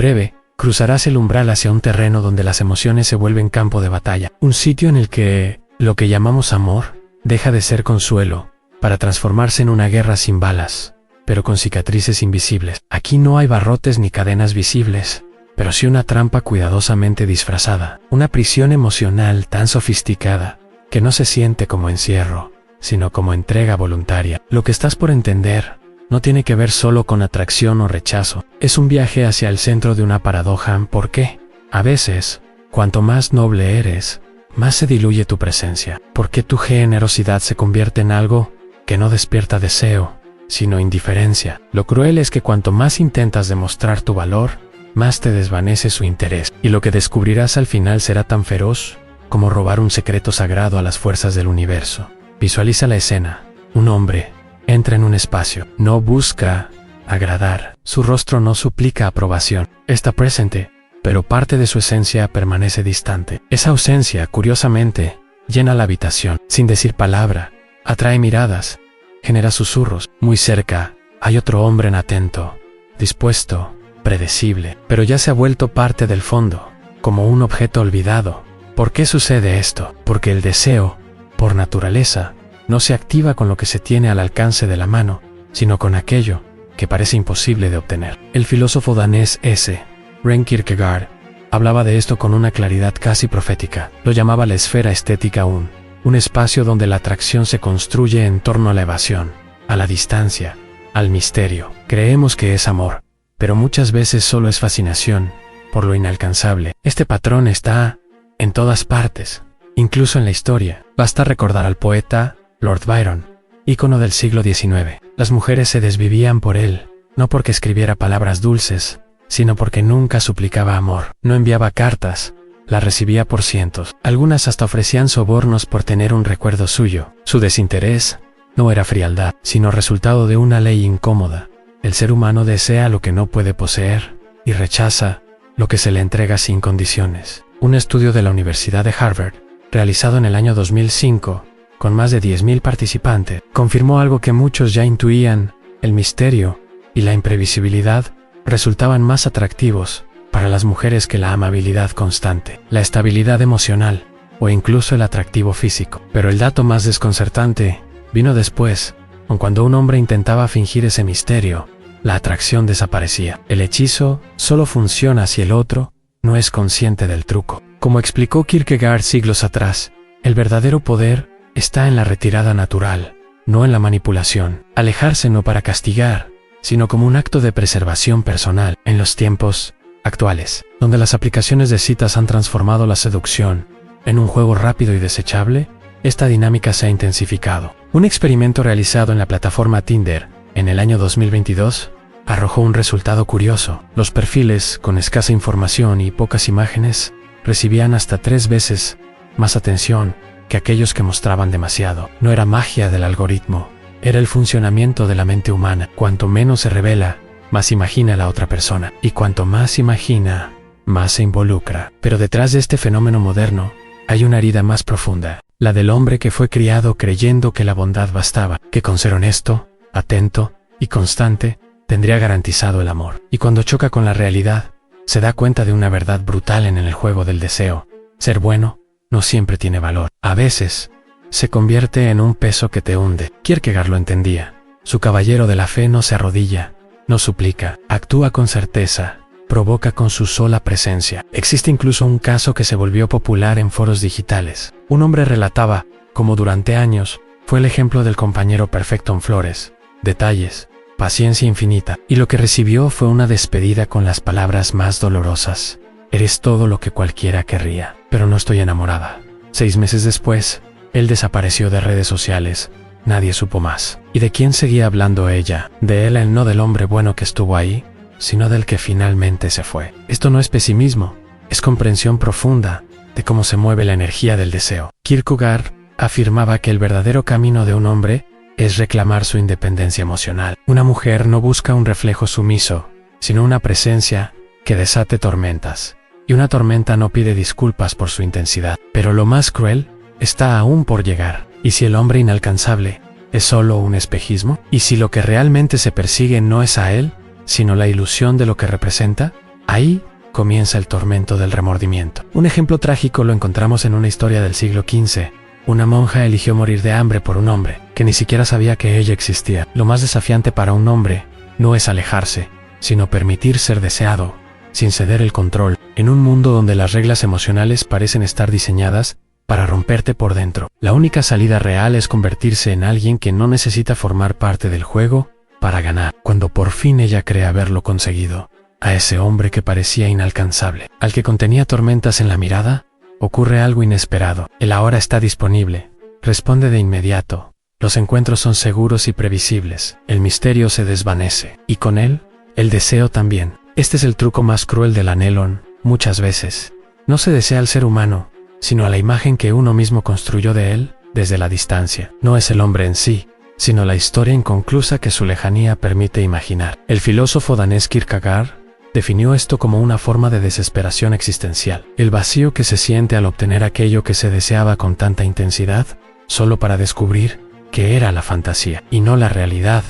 breve, cruzarás el umbral hacia un terreno donde las emociones se vuelven campo de batalla. Un sitio en el que lo que llamamos amor deja de ser consuelo para transformarse en una guerra sin balas, pero con cicatrices invisibles. Aquí no hay barrotes ni cadenas visibles, pero sí una trampa cuidadosamente disfrazada. Una prisión emocional tan sofisticada que no se siente como encierro, sino como entrega voluntaria. Lo que estás por entender no tiene que ver solo con atracción o rechazo. Es un viaje hacia el centro de una paradoja. ¿Por qué? A veces, cuanto más noble eres, más se diluye tu presencia. ¿Por qué tu generosidad se convierte en algo que no despierta deseo, sino indiferencia? Lo cruel es que cuanto más intentas demostrar tu valor, más te desvanece su interés. Y lo que descubrirás al final será tan feroz como robar un secreto sagrado a las fuerzas del universo. Visualiza la escena. Un hombre entra en un espacio. No busca agradar. Su rostro no suplica aprobación. Está presente, pero parte de su esencia permanece distante. Esa ausencia, curiosamente, llena la habitación. Sin decir palabra, atrae miradas, genera susurros. Muy cerca, hay otro hombre atento, dispuesto, predecible, pero ya se ha vuelto parte del fondo, como un objeto olvidado. ¿Por qué sucede esto? Porque el deseo, por naturaleza, no se activa con lo que se tiene al alcance de la mano, sino con aquello que parece imposible de obtener. El filósofo danés Søren Kierkegaard hablaba de esto con una claridad casi profética. Lo llamaba la esfera estética, un espacio donde la atracción se construye en torno a la evasión, a la distancia, al misterio. Creemos que es amor, pero muchas veces solo es fascinación por lo inalcanzable. Este patrón está en todas partes, incluso en la historia. Basta recordar al poeta Lord Byron, ícono del siglo XIX. Las mujeres se desvivían por él, no porque escribiera palabras dulces, sino porque nunca suplicaba amor. No enviaba cartas, las recibía por cientos. Algunas hasta ofrecían sobornos por tener un recuerdo suyo. Su desinterés no era frialdad, sino resultado de una ley incómoda. El ser humano desea lo que no puede poseer y rechaza lo que se le entrega sin condiciones. Un estudio de la Universidad de Harvard, realizado en el año 2005, con más de 10.000 participantes, confirmó algo que muchos ya intuían: el misterio y la imprevisibilidad resultaban más atractivos para las mujeres que la amabilidad constante, la estabilidad emocional o incluso el atractivo físico. Pero el dato más desconcertante vino después, cuando un hombre intentaba fingir ese misterio. La atracción desaparecía. El hechizo solo funciona si el otro no es consciente del truco. Como explicó Kierkegaard siglos atrás, el verdadero poder está en la retirada natural, no en la manipulación. Alejarse no para castigar, sino como un acto de preservación personal. En los tiempos actuales, donde las aplicaciones de citas han transformado la seducción en un juego rápido y desechable, esta dinámica se ha intensificado. Un experimento realizado en la plataforma Tinder en el año 2022 arrojó un resultado curioso. Los perfiles con escasa información y pocas imágenes recibían hasta 3 veces más atención que aquellos que mostraban demasiado. No era magia del algoritmo, era el funcionamiento de la mente humana. Cuanto menos se revela, más imagina la otra persona, y cuanto más imagina, más se involucra. Pero detrás de este fenómeno moderno hay una herida más profunda, la del hombre que fue criado creyendo que la bondad bastaba, que con ser honesto, atento y constante tendría garantizado el amor. Y cuando choca con la realidad, se da cuenta de una verdad brutal en el juego del deseo: ser bueno no siempre tiene valor. A veces, se convierte en un peso que te hunde. Kierkegaard lo entendía. Su caballero de la fe no se arrodilla, no suplica, actúa con certeza, provoca con su sola presencia. Existe incluso un caso que se volvió popular en foros digitales. Un hombre relataba cómo durante años fue el ejemplo del compañero perfecto en flores, detalles, paciencia infinita, y lo que recibió fue una despedida con las palabras más dolorosas: eres todo lo que cualquiera querría, pero no estoy enamorada. 6 meses después, él desapareció de redes sociales. Nadie supo más. ¿Y de quién seguía hablando ella? De él, no del hombre bueno que estuvo ahí, sino del que finalmente se fue. Esto no es pesimismo, es comprensión profunda de cómo se mueve la energía del deseo. Kierkegaard afirmaba que el verdadero camino de un hombre es reclamar su independencia emocional. Una mujer no busca un reflejo sumiso, sino una presencia que desate tormentas. Y una tormenta no pide disculpas por su intensidad. Pero lo más cruel está aún por llegar. ¿Y si el hombre inalcanzable es solo un espejismo? ¿Y si lo que realmente se persigue no es a él, sino la ilusión de lo que representa? Ahí comienza el tormento del remordimiento. Un ejemplo trágico lo encontramos en una historia del siglo XV. Una monja eligió morir de hambre por un hombre que ni siquiera sabía que ella existía. Lo más desafiante para un hombre no es alejarse, sino permitir ser deseado, sin ceder el control, en un mundo donde las reglas emocionales parecen estar diseñadas para romperte por dentro. La única salida real es convertirse en alguien que no necesita formar parte del juego para ganar. Cuando por fin ella cree haberlo conseguido, a ese hombre que parecía inalcanzable, al que contenía tormentas en la mirada, ocurre algo inesperado. Él ahora está disponible, responde de inmediato. Los encuentros son seguros y previsibles. El misterio se desvanece, y con él, el deseo también. Este es el truco más cruel del anhelo. Muchas veces, no se desea al ser humano, sino a la imagen que uno mismo construyó de él desde la distancia. No es el hombre en sí, sino la historia inconclusa que su lejanía permite imaginar. El filósofo danés Kierkegaard definió esto como una forma de desesperación existencial. El vacío que se siente al obtener aquello que se deseaba con tanta intensidad, solo para descubrir que era la fantasía y no la realidad,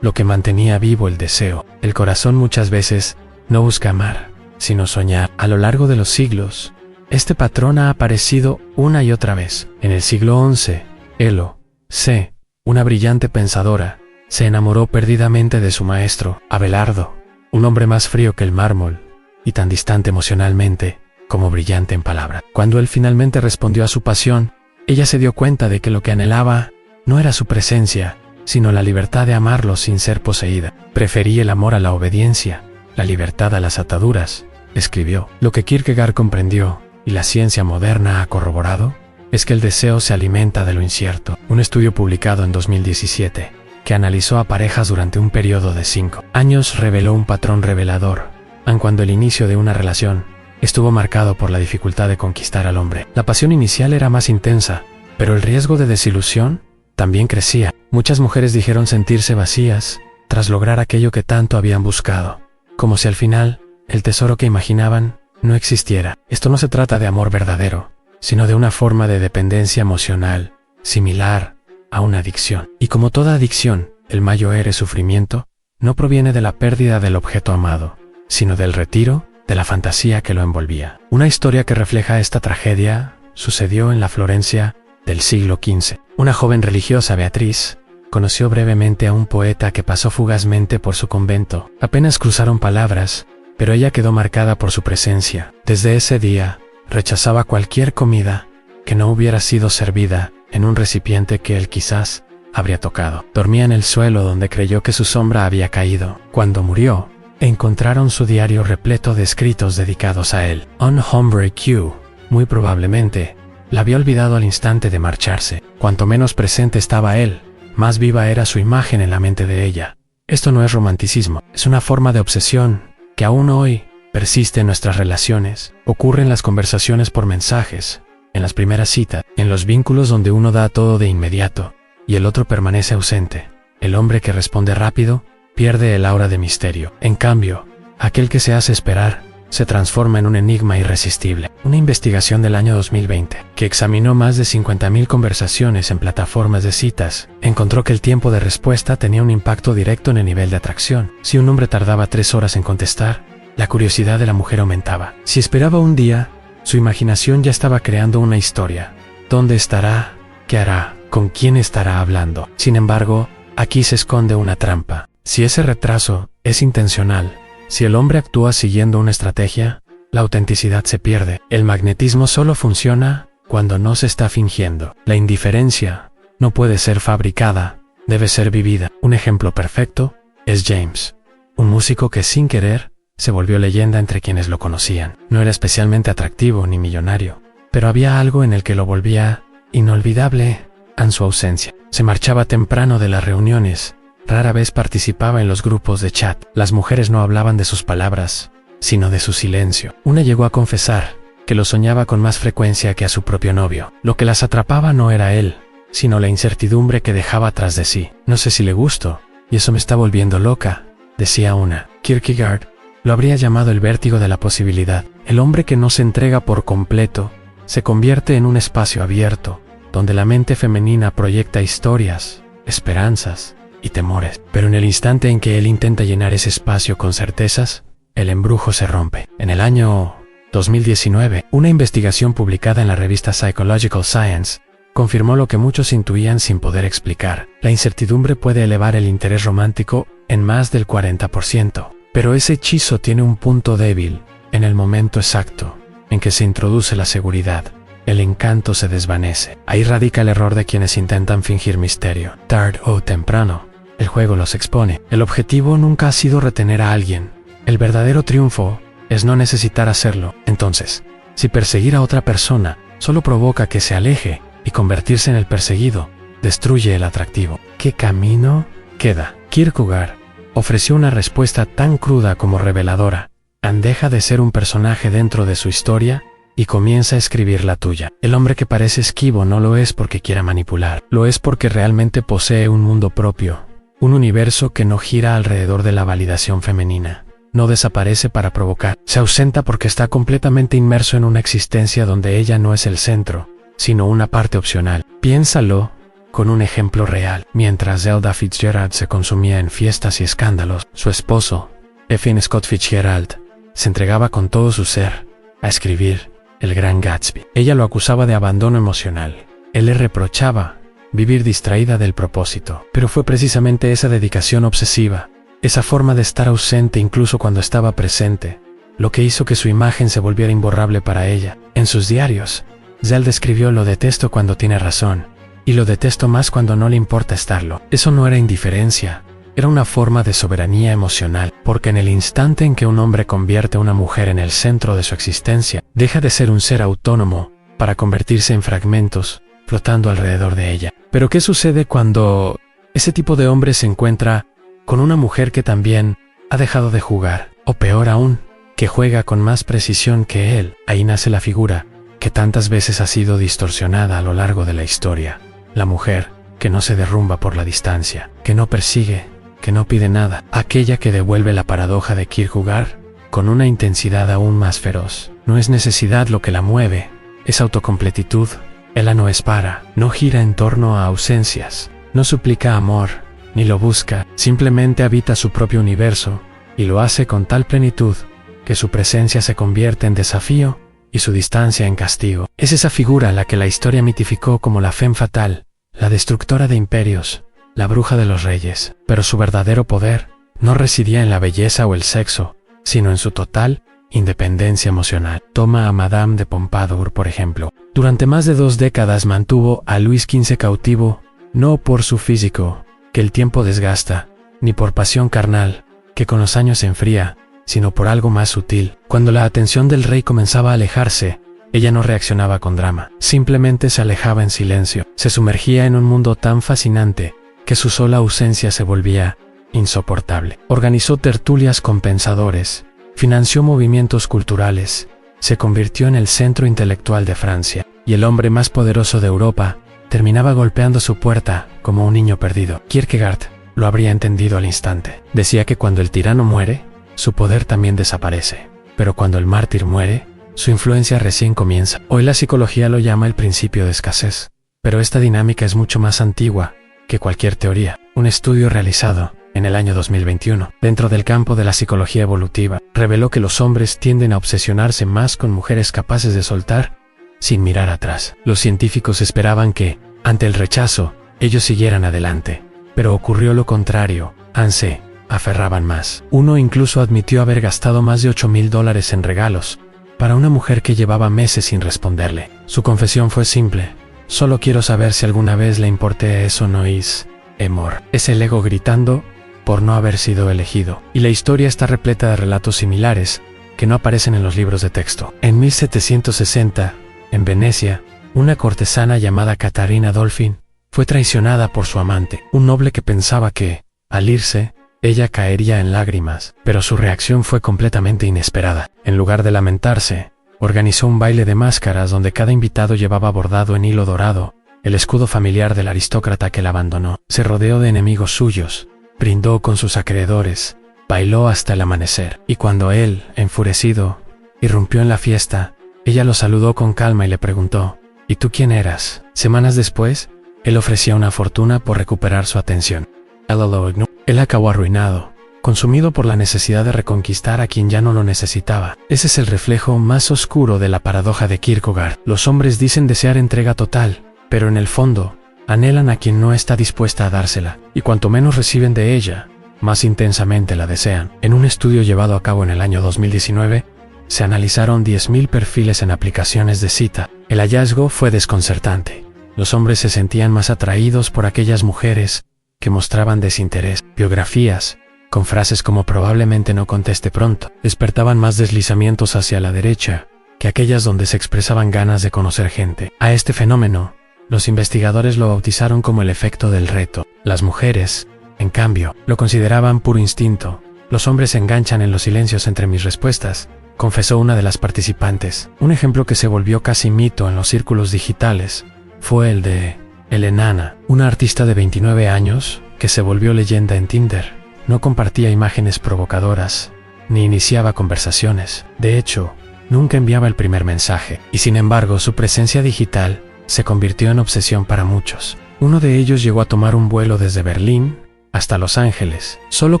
lo que mantenía vivo el deseo. El corazón muchas veces no busca amar, sino soñar. A lo largo de los siglos, este patrón ha aparecido una y otra vez. En el siglo XI, Elo C., una brillante pensadora, se enamoró perdidamente de su maestro, Abelardo, un hombre más frío que el mármol, y tan distante emocionalmente como brillante en palabra. Cuando él finalmente respondió a su pasión, ella se dio cuenta de que lo que anhelaba no era su presencia, sino la libertad de amarlo sin ser poseída. Preferí el amor a la obediencia, la libertad a las ataduras, escribió. Lo que Kierkegaard comprendió, y la ciencia moderna ha corroborado, es que el deseo se alimenta de lo incierto. Un estudio publicado en 2017, que analizó a parejas durante un periodo de 5 años, reveló un patrón revelador, aun cuando el inicio de una relación estuvo marcado por la dificultad de conquistar al hombre. La pasión inicial era más intensa, pero el riesgo de desilusión también crecía. Muchas mujeres dijeron sentirse vacías tras lograr aquello que tanto habían buscado, como si al final el tesoro que imaginaban no existiera. Esto no se trata de amor verdadero, sino de una forma de dependencia emocional, similar a una adicción. Y como toda adicción, el mayor sufrimiento no proviene de la pérdida del objeto amado, sino del retiro de la fantasía que lo envolvía. Una historia que refleja esta tragedia sucedió en la Florencia del siglo XV. Una joven religiosa, Beatriz, conoció brevemente a un poeta que pasó fugazmente por su convento. Apenas cruzaron palabras, pero ella quedó marcada por su presencia. Desde ese día, rechazaba cualquier comida que no hubiera sido servida en un recipiente que él quizás habría tocado. Dormía en el suelo donde creyó que su sombra había caído. Cuando murió, encontraron su diario repleto de escritos dedicados a él. Un hombre que, muy probablemente, la había olvidado al instante de marcharse. Cuanto menos presente estaba él, más viva era su imagen en la mente de ella. Esto no es romanticismo, es una forma de obsesión que aún hoy persiste en nuestras relaciones. Ocurre en las conversaciones por mensajes, en las primeras citas, en los vínculos donde uno da todo de inmediato y el otro permanece ausente. El hombre que responde rápido pierde el aura de misterio. En cambio, aquel que se hace esperar se transforma en un enigma irresistible. Una investigación del año 2020, que examinó más de 50.000 conversaciones en plataformas de citas, encontró que el tiempo de respuesta tenía un impacto directo en el nivel de atracción. Si un hombre tardaba 3 horas en contestar, la curiosidad de la mujer aumentaba. Si esperaba un día, su imaginación ya estaba creando una historia. ¿Dónde estará? ¿Qué hará? ¿Con quién estará hablando? Sin embargo, aquí se esconde una trampa. Si ese retraso es intencional, si el hombre actúa siguiendo una estrategia, la autenticidad se pierde. El magnetismo solo funciona cuando no se está fingiendo. La indiferencia no puede ser fabricada, debe ser vivida. Un ejemplo perfecto es James, un músico que sin querer se volvió leyenda entre quienes lo conocían. No era especialmente atractivo ni millonario, pero había algo en el que lo volvía inolvidable en su ausencia. Se marchaba temprano de las reuniones, rara vez participaba en los grupos de chat. Las mujeres no hablaban de sus palabras, sino de su silencio. Una llegó a confesar que lo soñaba con más frecuencia que a su propio novio. Lo que las atrapaba no era él, sino la incertidumbre que dejaba tras de sí. No sé si le gusto, y eso me está volviendo loca, decía una. Kierkegaard lo habría llamado el vértigo de la posibilidad. El hombre que no se entrega por completo se convierte en un espacio abierto, donde la mente femenina proyecta historias, esperanzas y temores. Pero en el instante en que él intenta llenar ese espacio con certezas, el embrujo se rompe. En el año 2019, una investigación publicada en la revista Psychological Science confirmó lo que muchos intuían sin poder explicar. La incertidumbre puede elevar el interés romántico en más del 40%, pero ese hechizo tiene un punto débil. En el momento exacto en que se introduce la seguridad, el encanto se desvanece. Ahí radica el error de quienes intentan fingir misterio. Tarde o temprano, el juego los expone. El objetivo nunca ha sido retener a alguien. El verdadero triunfo es no necesitar hacerlo. Entonces, si perseguir a otra persona solo provoca que se aleje y convertirse en el perseguido, destruye el atractivo, ¿qué camino queda? Kierkegaard ofreció una respuesta tan cruda como reveladora. Deja de ser un personaje dentro de su historia y comienza a escribir la tuya. El hombre que parece esquivo no lo es porque quiera manipular, lo es porque realmente posee un mundo propio, un universo que no gira alrededor de la validación femenina. No desaparece para provocar, se ausenta porque está completamente inmerso en una existencia donde ella no es el centro, sino una parte opcional. Piénsalo con un ejemplo real. Mientras Zelda Fitzgerald se consumía en fiestas y escándalos, su esposo, F. Scott Fitzgerald, se entregaba con todo su ser a escribir El Gran Gatsby. Ella lo acusaba de abandono emocional. Él le reprochaba vivir distraída del propósito. Pero fue precisamente esa dedicación obsesiva, esa forma de estar ausente incluso cuando estaba presente, lo que hizo que su imagen se volviera imborrable para ella. En sus diarios, Zelda escribió: lo detesto cuando tiene razón, y lo detesto más cuando no le importa estarlo. Eso no era indiferencia, era una forma de soberanía emocional, porque en el instante en que un hombre convierte a una mujer en el centro de su existencia, deja de ser un ser autónomo para convertirse en fragmentos flotando alrededor de ella. Pero ¿qué sucede cuando ese tipo de hombre se encuentra con una mujer que también ha dejado de jugar, o peor aún, que juega con más precisión que él? Ahí nace la figura que tantas veces ha sido distorsionada a lo largo de la historia. La mujer que no se derrumba por la distancia, que no persigue, que no pide nada, aquella que devuelve la paradoja de Kierkegaard con una intensidad aún más feroz. No es necesidad lo que la mueve, es autocompletitud. Ella no espera, no gira en torno a ausencias, no suplica amor, ni lo busca, simplemente habita su propio universo, y lo hace con tal plenitud que su presencia se convierte en desafío y su distancia en castigo. Es esa figura la que la historia mitificó como la femme fatale, la destructora de imperios, la bruja de los reyes. Pero su verdadero poder no residía en la belleza o el sexo, sino en su total independencia emocional. Toma a Madame de Pompadour, por ejemplo. Durante más de 2 décadas mantuvo a Luis XV cautivo, no por su físico, que el tiempo desgasta, ni por pasión carnal, que con los años se enfría, sino por algo más sutil. Cuando la atención del rey comenzaba a alejarse, ella no reaccionaba con drama, simplemente se alejaba en silencio, se sumergía en un mundo tan fascinante que su sola ausencia se volvía insoportable. Organizó tertulias con pensadores, financió movimientos culturales, se convirtió en el centro intelectual de Francia, y el hombre más poderoso de Europa terminaba golpeando su puerta como un niño perdido. Kierkegaard lo habría entendido al instante. Decía que cuando el tirano muere, su poder también desaparece, pero cuando el mártir muere, su influencia recién comienza. Hoy la psicología lo llama el principio de escasez, pero esta dinámica es mucho más antigua que cualquier teoría. Un estudio realizado en el año 2021, dentro del campo de la psicología evolutiva, reveló que los hombres tienden a obsesionarse más con mujeres capaces de soltar sin mirar atrás. Los científicos esperaban que, ante el rechazo, ellos siguieran adelante, pero ocurrió lo contrario. Se aferraban más. Uno incluso admitió haber gastado más de $8,000 en regalos para una mujer que llevaba meses sin responderle. Su confesión fue simple: solo quiero saber si alguna vez le importé eso. No es amor. Es el ego gritando por no haber sido elegido. Y la historia está repleta de relatos similares que no aparecen en los libros de texto. En 1760, en Venecia, una cortesana llamada Catarina Dolfin fue traicionada por su amante, un noble que pensaba que, al irse, ella caería en lágrimas, pero su reacción fue completamente inesperada. En lugar de lamentarse, organizó un baile de máscaras donde cada invitado llevaba bordado en hilo dorado el escudo familiar del aristócrata que la abandonó. Se rodeó de enemigos suyos, brindó con sus acreedores, bailó hasta el amanecer, y cuando él, enfurecido, irrumpió en la fiesta, ella lo saludó con calma y le preguntó: ¿y tú quién eras? Semanas después, él ofrecía una fortuna por recuperar su atención. Ella lo ignoró. Él acabó arruinado, consumido por la necesidad de reconquistar a quien ya no lo necesitaba. Ese es el reflejo más oscuro de la paradoja de Kierkegaard. Los hombres dicen desear entrega total, pero en el fondo, anhelan a quien no está dispuesta a dársela, y cuanto menos reciben de ella, más intensamente la desean. En un estudio llevado a cabo en el año 2019, se analizaron 10.000 perfiles en aplicaciones de cita. El hallazgo fue desconcertante. Los hombres se sentían más atraídos por aquellas mujeres que mostraban desinterés. Biografías, con frases como probablemente no conteste pronto, despertaban más deslizamientos hacia la derecha que aquellas donde se expresaban ganas de conocer gente. A este fenómeno, los investigadores lo bautizaron como el efecto del reto. Las mujeres, en cambio, lo consideraban puro instinto. Los hombres se enganchan en los silencios entre mis respuestas, confesó una de las participantes. Un ejemplo que se volvió casi mito en los círculos digitales fue el de Elenana, una artista de 29 años que se volvió leyenda en Tinder. No compartía imágenes provocadoras, ni iniciaba conversaciones. De hecho, nunca enviaba el primer mensaje, y sin embargo su presencia digital se convirtió en obsesión para muchos. Uno de ellos llegó a tomar un vuelo desde Berlín hasta Los Ángeles, solo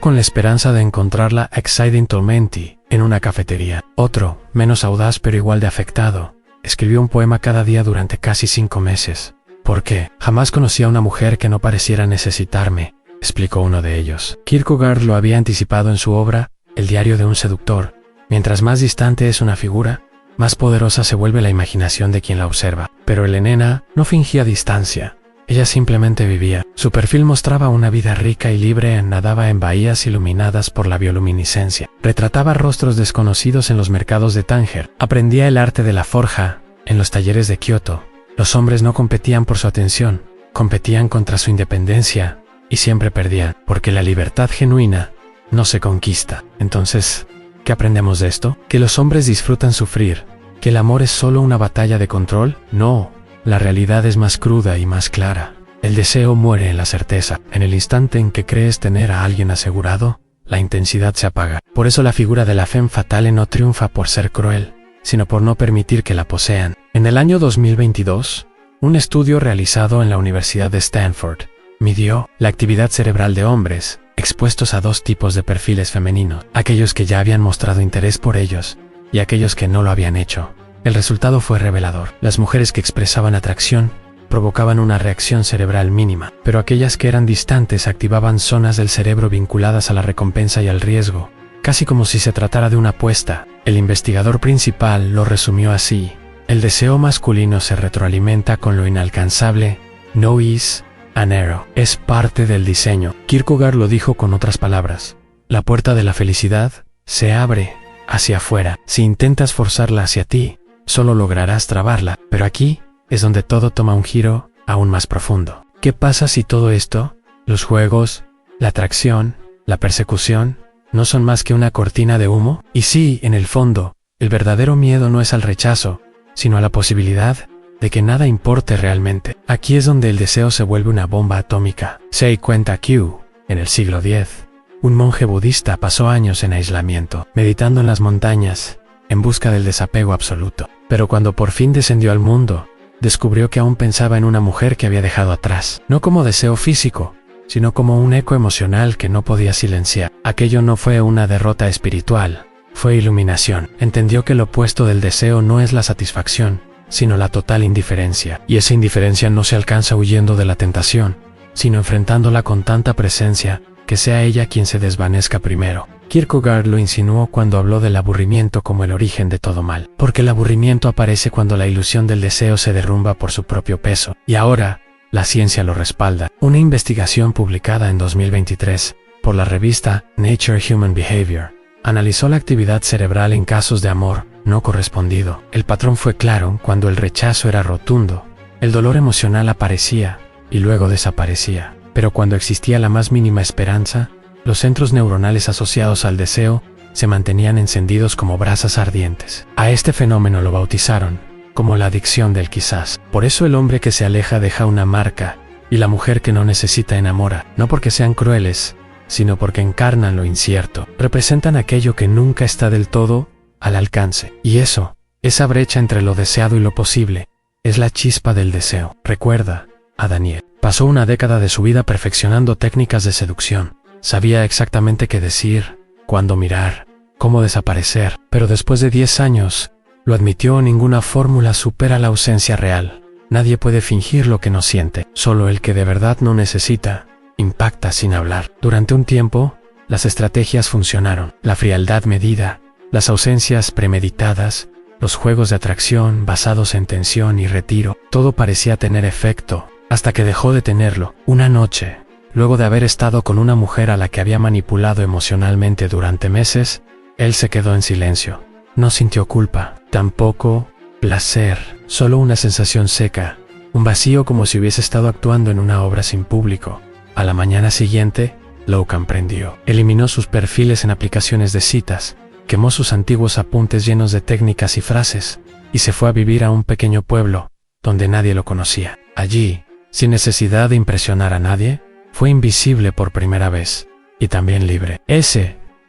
con la esperanza de encontrarla accidentalmente en una cafetería. Otro, menos audaz pero igual de afectado, escribió un poema cada día durante casi 5 meses. ¿Por qué? Jamás conocí a una mujer que no pareciera necesitarme, explicó uno de ellos. Kierkegaard lo había anticipado en su obra, El diario de un seductor. Mientras más distante es una figura, más poderosa se vuelve la imaginación de quien la observa. Pero Elenena no fingía distancia. Ella simplemente vivía. Su perfil mostraba una vida rica y libre, nadaba en bahías iluminadas por la bioluminiscencia. Retrataba rostros desconocidos en los mercados de Tánger. Aprendía el arte de la forja en los talleres de Kioto. Los hombres no competían por su atención, competían contra su independencia, y siempre perdían, porque la libertad genuina no se conquista. Entonces, ¿qué aprendemos de esto? ¿Que los hombres disfrutan sufrir? ¿Que el amor es solo una batalla de control? No, la realidad es más cruda y más clara. El deseo muere en la certeza. En el instante en que crees tener a alguien asegurado, la intensidad se apaga. Por eso la figura de la femme fatale no triunfa por ser cruel, sino por no permitir que la posean. En el año 2022, un estudio realizado en la Universidad de Stanford midió la actividad cerebral de hombres expuestos a 2 tipos de perfiles femeninos, aquellos que ya habían mostrado interés por ellos y aquellos que no lo habían hecho. El resultado fue revelador. Las mujeres que expresaban atracción provocaban una reacción cerebral mínima, pero aquellas que eran distantes activaban zonas del cerebro vinculadas a la recompensa y al riesgo, casi como si se tratara de una apuesta. El investigador principal lo resumió así: el deseo masculino se retroalimenta con lo inalcanzable, no is an arrow, es parte del diseño. Kierkegaard lo dijo con otras palabras: la puerta de la felicidad se abre hacia afuera. Si intentas forzarla hacia ti, solo lograrás trabarla. Pero aquí es donde todo toma un giro aún más profundo. ¿Qué pasa si todo esto, los juegos, la atracción, la persecución, no son más que una cortina de humo? Y si, en el fondo, el verdadero miedo no es al rechazo, sino a la posibilidad de que nada importe realmente. Aquí es donde el deseo se vuelve una bomba atómica. Se cuenta que, en el siglo X, un monje budista pasó años en aislamiento, meditando en las montañas, en busca del desapego absoluto. Pero cuando por fin descendió al mundo, descubrió que aún pensaba en una mujer que había dejado atrás, no como deseo físico, sino como un eco emocional que no podía silenciar. Aquello no fue una derrota espiritual, fue iluminación. Entendió que lo opuesto del deseo no es la satisfacción, sino la total indiferencia. Y esa indiferencia no se alcanza huyendo de la tentación, sino enfrentándola con tanta presencia que sea ella quien se desvanezca primero. Kierkegaard lo insinuó cuando habló del aburrimiento como el origen de todo mal, porque el aburrimiento aparece cuando la ilusión del deseo se derrumba por su propio peso. Y ahora, la ciencia lo respalda. Una investigación publicada en 2023 por la revista Nature Human Behavior analizó la actividad cerebral en casos de amor no correspondido. El patrón fue claro: cuando el rechazo era rotundo, el dolor emocional aparecía y luego desaparecía. Pero cuando existía la más mínima esperanza, los centros neuronales asociados al deseo se mantenían encendidos como brasas ardientes. A este fenómeno lo bautizaron como la adicción del quizás. Por eso el hombre que se aleja deja una marca, y la mujer que no necesita enamora, no porque sean crueles, sino porque encarnan lo incierto. Representan aquello que nunca está del todo al alcance. Y eso, esa brecha entre lo deseado y lo posible, es la chispa del deseo. Recuerda a Daniel. Pasó una década de su vida perfeccionando técnicas de seducción, Sabía exactamente qué decir, cuándo mirar, cómo desaparecer, pero después de 10 años, lo admitió, ninguna fórmula supera la ausencia real. Nadie puede fingir lo que no siente, solo el que de verdad no necesita, impacta sin hablar. Durante un tiempo, las estrategias funcionaron, la frialdad medida, las ausencias premeditadas, los juegos de atracción basados en tensión y retiro, todo parecía tener efecto, hasta que dejó de tenerlo. Una noche, luego de haber estado con una mujer a la que había manipulado emocionalmente durante meses, él se quedó en silencio. No sintió culpa, tampoco placer, solo una sensación seca, un vacío como si hubiese estado actuando en una obra sin público. A la mañana siguiente, lo comprendió. Eliminó sus perfiles en aplicaciones de citas, quemó sus antiguos apuntes llenos de técnicas y frases, y se fue a vivir a un pequeño pueblo, donde nadie lo conocía. Allí, sin necesidad de impresionar a nadie, fue invisible por primera vez, y también libre.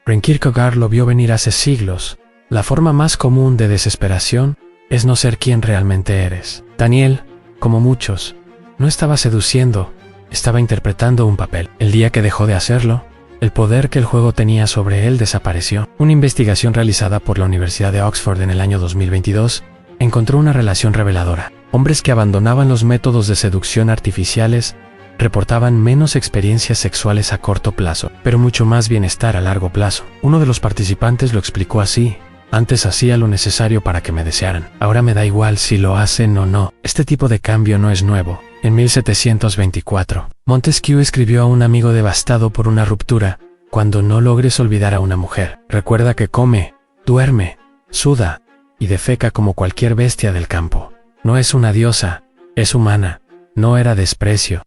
Kierkegaard lo vio venir hace siglos. La forma más común de desesperación es no ser quien realmente eres. Daniel, como muchos, no estaba seduciendo, estaba interpretando un papel. El día que dejó de hacerlo, el poder que el juego tenía sobre él desapareció. Una investigación realizada por la Universidad de Oxford en el año 2022 encontró una relación reveladora. Hombres que abandonaban los métodos de seducción artificiales reportaban menos experiencias sexuales a corto plazo, pero mucho más bienestar a largo plazo. Uno de los participantes lo explicó así: antes hacía lo necesario para que me desearan. Ahora me da igual si lo hacen o no. Este tipo de cambio no es nuevo. En 1724, Montesquieu escribió a un amigo devastado por una ruptura: cuando no logres olvidar a una mujer, recuerda que come, duerme, suda y defeca como cualquier bestia del campo. No es una diosa, es humana. No era desprecio.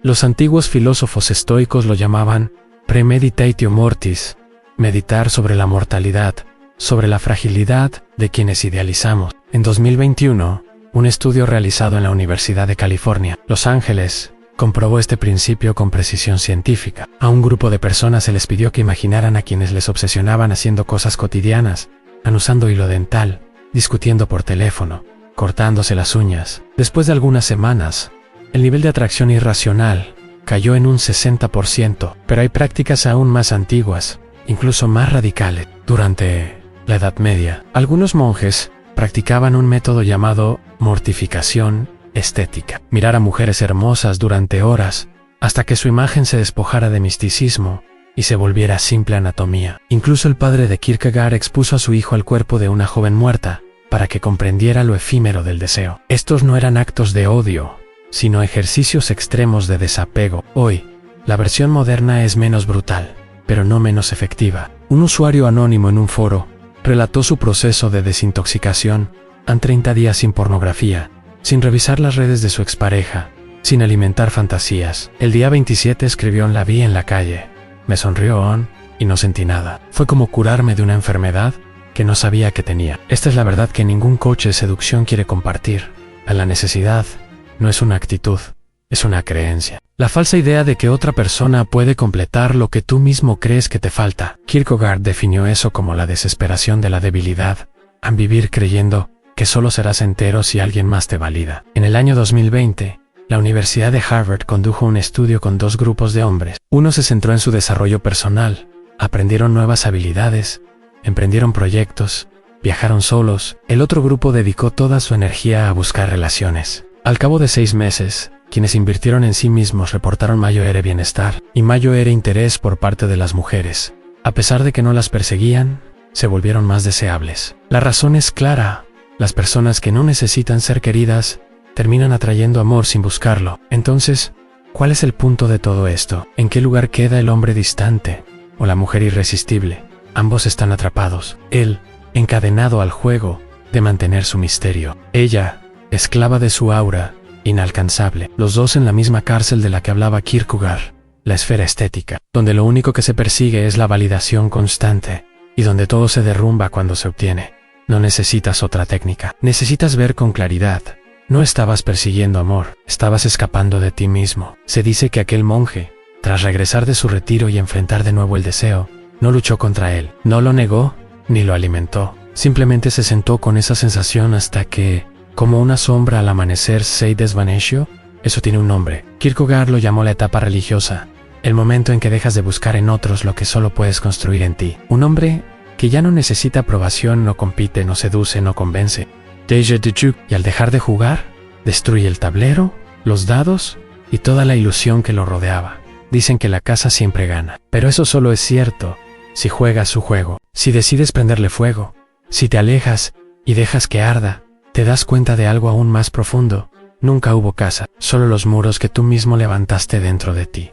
Los antiguos filósofos estoicos lo llamaban premeditatio mortis, meditar sobre la mortalidad, sobre la fragilidad de quienes idealizamos. En 2021, un estudio realizado en la Universidad de California, Los Ángeles, comprobó este principio con precisión científica. A un grupo de personas se les pidió que imaginaran a quienes les obsesionaban haciendo cosas cotidianas, usando hilo dental, discutiendo por teléfono, cortándose las uñas. Después de algunas semanas, el nivel de atracción irracional cayó en un 60%, pero hay prácticas aún más antiguas, incluso más radicales. Durante la Edad Media, algunos monjes practicaban un método llamado mortificación estética. Mirar a mujeres hermosas durante horas, hasta que su imagen se despojara de misticismo y se volviera simple anatomía. Incluso el padre de Kierkegaard expuso a su hijo al cuerpo de una joven muerta, para que comprendiera lo efímero del deseo. Estos no eran actos de odio, sino ejercicios extremos de desapego. Hoy, la versión moderna es menos brutal, pero no menos efectiva. Un usuario anónimo en un foro relató su proceso de desintoxicación en 30 días sin pornografía, sin revisar las redes de su expareja, sin alimentar fantasías. El día 27 escribió: la vi en la calle, me sonrió y no sentí nada. Fue como curarme de una enfermedad que no sabía que tenía. Esta es la verdad que ningún coach de seducción quiere compartir. La necesidad no es una actitud, es una creencia. La falsa idea de que otra persona puede completar lo que tú mismo crees que te falta. Kierkegaard definió eso como la desesperación de la debilidad, a vivir creyendo que solo serás entero si alguien más te valida. En el año 2020, la Universidad de Harvard condujo un estudio con 2 grupos de hombres. Uno se centró en su desarrollo personal, aprendieron nuevas habilidades, emprendieron proyectos, viajaron solos. El otro grupo dedicó toda su energía a buscar relaciones. Al cabo de 6 meses, quienes invirtieron en sí mismos reportaron mayor bienestar y mayor interés por parte de las mujeres. A pesar de que no las perseguían, se volvieron más deseables. La razón es clara: las personas que no necesitan ser queridas terminan atrayendo amor sin buscarlo. Entonces, ¿cuál es el punto de todo esto? ¿En qué lugar queda el hombre distante o la mujer irresistible? Ambos están atrapados. Él, encadenado al juego de mantener su misterio. Ella, esclava de su aura, inalcanzable. Los dos en la misma cárcel de la que hablaba Kierkegaard, la esfera estética, donde lo único que se persigue es la validación constante, y donde todo se derrumba cuando se obtiene. No necesitas otra técnica. Necesitas ver con claridad. No estabas persiguiendo amor, estabas escapando de ti mismo. Se dice que aquel monje, tras regresar de su retiro y enfrentar de nuevo el deseo, no luchó contra él, no lo negó, ni lo alimentó. Simplemente se sentó con esa sensación hasta que, como una sombra al amanecer, se desvaneció. Eso tiene un nombre. Kierkegaard lo llamó la etapa religiosa, El momento en que dejas de buscar en otros lo que solo puedes construir en ti. Un hombre que ya no necesita aprobación, no compite, no seduce, no convence. Y al dejar de jugar, destruye el tablero, los dados y toda la ilusión que lo rodeaba. Dicen que la casa siempre gana, pero eso solo es cierto si juegas su juego. Si decides prenderle fuego, si te alejas y dejas que arda, te das cuenta de algo aún más profundo. Nunca hubo casa, solo los muros que tú mismo levantaste dentro de ti.